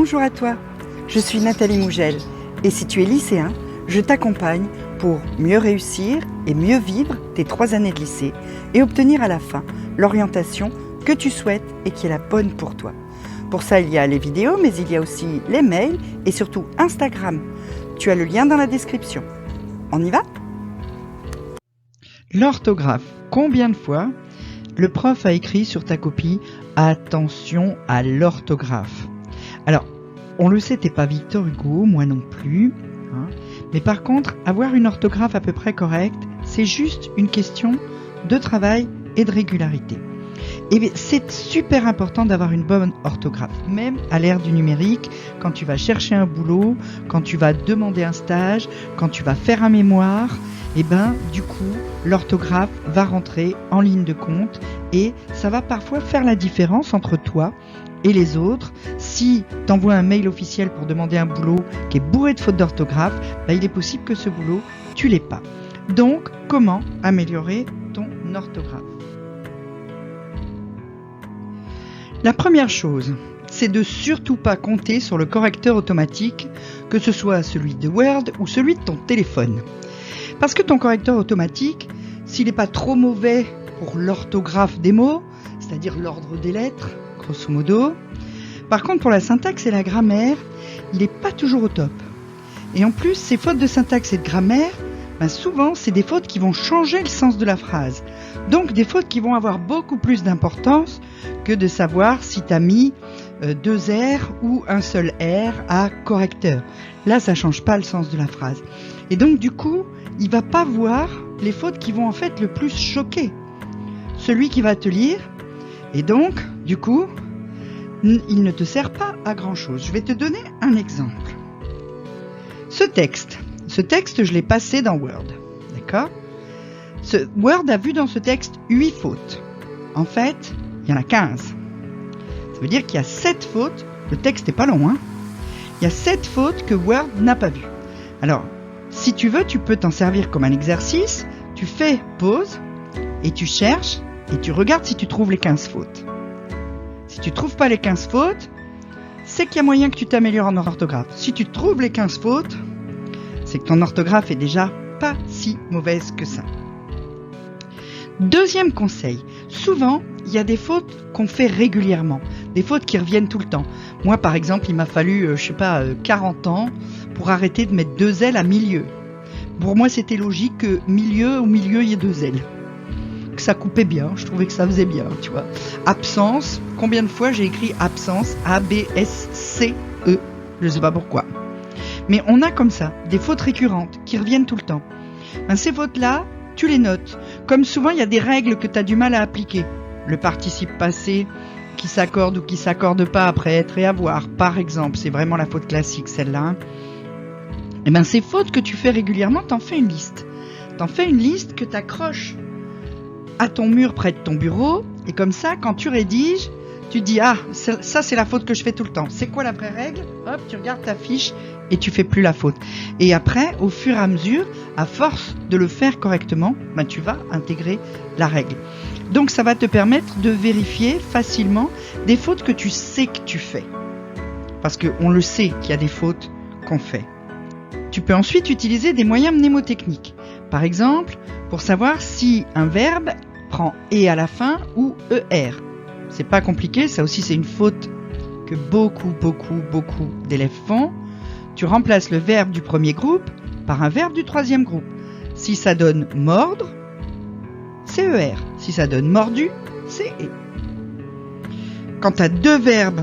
Bonjour à toi, je suis Nathalie Mougel et si tu es lycéen, je t'accompagne pour mieux réussir et mieux vivre tes 3 années de lycée et obtenir à la fin l'orientation que tu souhaites et qui est la bonne pour toi. Pour ça, il y a les vidéos, mais il y a aussi les mails et surtout Instagram. Tu as le lien dans la description. On y va ? L'orthographe. Combien de fois le prof a écrit sur ta copie « Attention à l'orthographe ». Alors, on le sait, t'es pas Victor Hugo, moi non plus. Hein, mais par contre, avoir une orthographe à peu près correcte, c'est juste une question de travail et de régularité. Et c'est super important d'avoir une bonne orthographe, même à l'ère du numérique, quand tu vas chercher un boulot, quand tu vas demander un stage, quand tu vas faire un mémoire, et du coup, l'orthographe va rentrer en ligne de compte et ça va parfois faire la différence entre toi et les autres. Si tu envoies un mail officiel pour demander un boulot qui est bourré de fautes d'orthographe, il est possible que ce boulot, tu l'aies pas. Donc, comment améliorer ton orthographe ? La première chose, c'est de surtout pas compter sur le correcteur automatique, que ce soit celui de Word ou celui de ton téléphone. Parce que ton correcteur automatique, s'il n'est pas trop mauvais pour l'orthographe des mots, c'est-à-dire l'ordre des lettres, grosso modo, par contre pour la syntaxe et la grammaire, il n'est pas toujours au top. Et en plus, ces fautes de syntaxe et de grammaire, souvent c'est des fautes qui vont changer le sens de la phrase. Donc des fautes qui vont avoir beaucoup plus d'importance que de savoir si tu as mis 2 R ou un seul R à correcteur. Là, ça change pas le sens de la phrase. Et donc du coup, il va pas voir les fautes qui vont en fait le plus choquer celui qui va te lire. Et donc, du coup, il ne te sert pas à grand chose. Je vais te donner un exemple. Ce texte, je l'ai passé dans Word. D'accord ? Word a vu dans ce texte 8 fautes. En fait, il y en a 15. Ça veut dire qu'il y a 7 fautes. Le texte n'est pas long, hein ? Il y a 7 fautes que Word n'a pas vues. Alors, si tu veux, tu peux t'en servir comme un exercice. Tu fais pause et tu cherches et tu regardes si tu trouves les 15 fautes. Si tu ne trouves pas les 15 fautes, c'est qu'il y a moyen que tu t'améliores en orthographe. Si tu trouves les 15 fautes, c'est que ton orthographe est déjà pas si mauvaise que ça. Deuxième conseil, souvent, il y a des fautes qu'on fait régulièrement, des fautes qui reviennent tout le temps. Moi, par exemple, il m'a fallu, 40 ans pour arrêter de mettre 2 L à milieu. Pour moi, c'était logique que au milieu, il y ait 2 L. Que ça coupait bien, je trouvais que ça faisait bien, tu vois. Absence, combien de fois j'ai écrit absence, A-B-S-C-E, je sais pas pourquoi. Mais on a comme ça, des fautes récurrentes qui reviennent tout le temps. Ces fautes-là, tu les notes. Comme souvent, il y a des règles que tu as du mal à appliquer. Le participe passé qui s'accorde ou qui s'accorde pas après être et avoir, par exemple, c'est vraiment la faute classique, celle-là. Ces fautes que tu fais régulièrement, t'en fais une liste. T'en fais une liste que t'accroches à ton mur près de ton bureau, et comme ça, quand tu rédiges, tu dis « Ah, ça c'est la faute que je fais tout le temps. C'est quoi la vraie règle ?» Hop, tu regardes ta fiche et tu fais plus la faute. Et après, au fur et à mesure, à force de le faire correctement, tu vas intégrer la règle. Donc ça va te permettre de vérifier facilement des fautes que tu sais que tu fais. Parce qu'on le sait qu'il y a des fautes qu'on fait. Tu peux ensuite utiliser des moyens mnémotechniques. Par exemple, pour savoir si un verbe prend « et » à la fin ou « er ». C'est pas compliqué, ça aussi c'est une faute que beaucoup d'élèves font. Tu remplaces le verbe du premier groupe par un verbe du troisième groupe. Si ça donne « mordre », c'est « er ». Si ça donne « mordu », c'est « et ». Quand tu as 2 verbes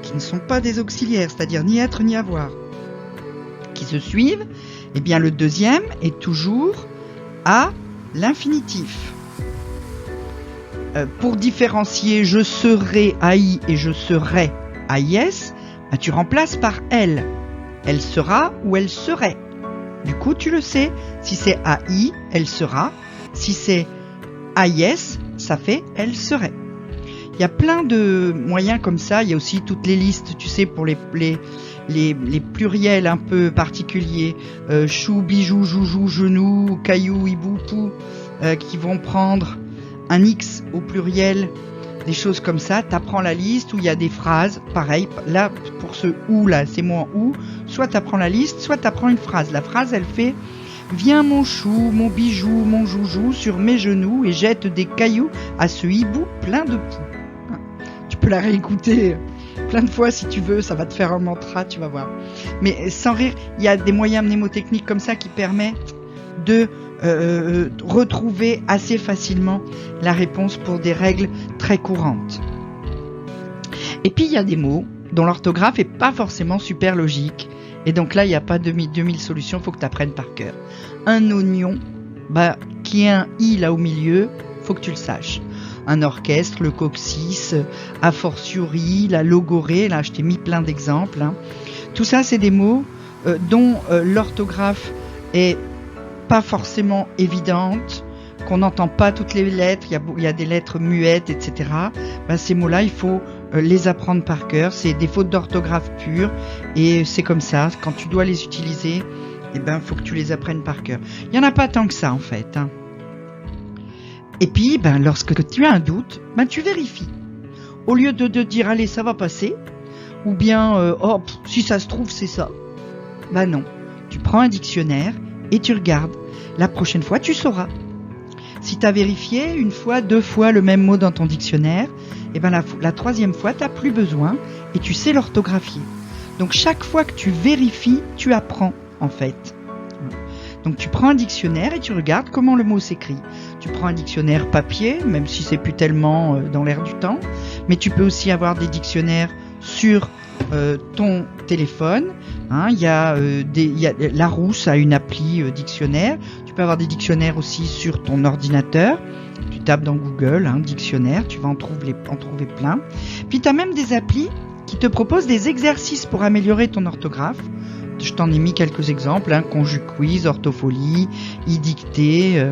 qui ne sont pas des auxiliaires, c'est-à-dire ni être ni avoir, qui se suivent, le deuxième est toujours à l'infinitif. Pour différencier je serai AI et je serai AIS, tu remplaces par elle. Elle sera ou elle serait. Du coup, tu le sais. Si c'est AI, elle sera. Si c'est AIS, ça fait elle serait. Il y a plein de moyens comme ça. Il y a aussi toutes les listes, tu sais, pour les pluriels un peu particuliers. Chou, bijou, joujou, genou, caillou, hibou, pou, qui vont prendre un X au pluriel des choses comme ça. T'apprends la liste où il y a des phrases. Pareil, là, pour ce ou là, ces mots en ou, soit t'apprends la liste, soit t'apprends une phrase. La phrase, elle fait: viens mon chou, mon bijou, mon joujou, sur mes genoux et jette des cailloux à ce hibou plein de poux. Tu peux la réécouter plein de fois si tu veux, ça va te faire un mantra, tu vas voir. Mais sans rire, il y a des moyens mnémotechniques comme ça qui permettent de retrouver assez facilement la réponse pour des règles très courantes. Et puis il y a des mots dont l'orthographe est pas forcément super logique. Et donc là, il n'y a pas 2000 solutions, il faut que tu apprennes par cœur. Un oignon, qui est un i là au milieu, faut que tu le saches. Un orchestre, le coccyx, a fortiori, la logorée, là je t'ai mis plein d'exemples. Hein. Tout ça, c'est des mots dont l'orthographe est pas forcément évidente, qu'on n'entend pas toutes les lettres, il y a des lettres muettes, etc. Ces mots-là, il faut les apprendre par cœur. C'est des fautes d'orthographe pures et c'est comme ça. Quand tu dois les utiliser, faut que tu les apprennes par cœur. Il n'y en a pas tant que ça en fait. Hein. Et puis, lorsque tu as un doute, tu vérifies. Au lieu de dire allez, ça va passer, ou bien si ça se trouve c'est ça. Non. Tu prends un dictionnaire et tu regardes. La prochaine fois, tu sauras. Si tu as vérifié une fois, 2 fois le même mot dans ton dictionnaire, la 3e fois, tu n'as plus besoin et tu sais l'orthographier. Donc chaque fois que tu vérifies, tu apprends en fait. Donc tu prends un dictionnaire et tu regardes comment le mot s'écrit. Tu prends un dictionnaire papier, même si c'est plus tellement dans l'air du temps, mais tu peux aussi avoir des dictionnaires sur ton téléphone. Hein, il y a Larousse a une appli dictionnaire. Tu peux avoir des dictionnaires aussi sur ton ordinateur. Tu tapes dans Google dictionnaire, tu vas en trouver plein. Puis tu as même des applis qui te proposent des exercices pour améliorer ton orthographe. Je t'en ai mis quelques exemples, Conjuquiz, Orthofolie, iDictée,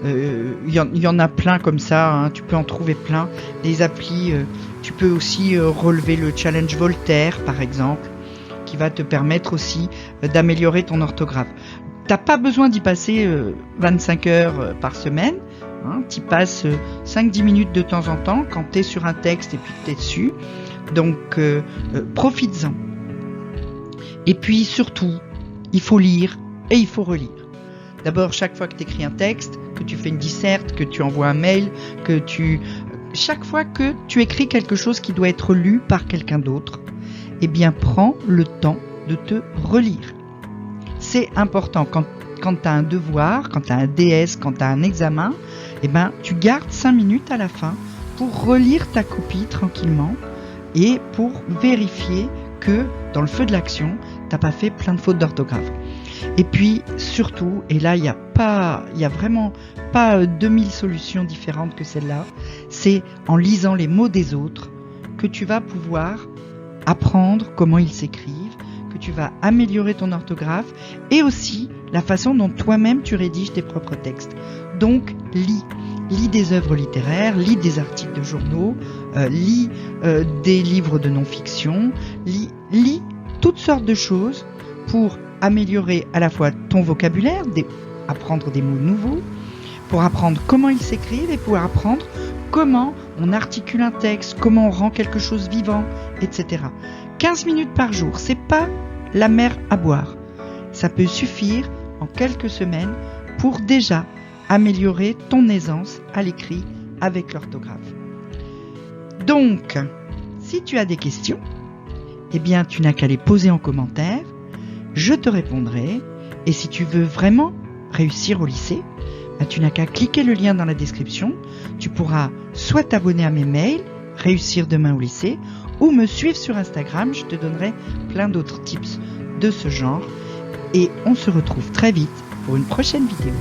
il y en a plein comme ça, tu peux en trouver plein. Des applis, tu peux aussi relever le challenge Voltaire par exemple, qui va te permettre aussi d'améliorer ton orthographe. T'as pas besoin d'y passer 25 heures par semaine, tu passes 5-10 minutes de temps en temps quand tu es sur un texte et puis que tu es dessus, donc profites-en. Et puis surtout, il faut lire et il faut relire. D'abord, chaque fois que tu écris un texte, que tu fais une disserte, que tu envoies un mail, chaque fois que tu écris quelque chose qui doit être lu par quelqu'un d'autre, prends le temps de te relire. C'est important quand tu as un devoir, quand tu as un DS, quand tu as un examen, tu gardes 5 minutes à la fin pour relire ta copie tranquillement et pour vérifier que dans le feu de l'action, t'as pas fait plein de fautes d'orthographe. Et puis surtout, et là il y a vraiment pas 2000 solutions différentes que celle-là, c'est en lisant les mots des autres que tu vas pouvoir apprendre comment ils s'écrivent, que tu vas améliorer ton orthographe et aussi la façon dont toi-même tu rédiges tes propres textes. Donc lis des œuvres littéraires, lis des articles de journaux, lis des livres de non-fiction, lis toutes sortes de choses pour améliorer à la fois ton vocabulaire, apprendre des mots nouveaux, pour apprendre comment ils s'écrivent et pour apprendre comment on articule un texte, comment on rend quelque chose vivant, etc. 15 minutes par jour, c'est pas la mer à boire. Ça peut suffire en quelques semaines pour déjà améliorer ton aisance à l'écrit avec l'orthographe. Donc, si tu as des questions, tu n'as qu'à les poser en commentaire, je te répondrai. Et si tu veux vraiment réussir au lycée, tu n'as qu'à cliquer le lien dans la description. Tu pourras soit t'abonner à mes mails, réussir demain au lycée, ou me suivre sur Instagram, je te donnerai plein d'autres tips de ce genre. Et on se retrouve très vite pour une prochaine vidéo.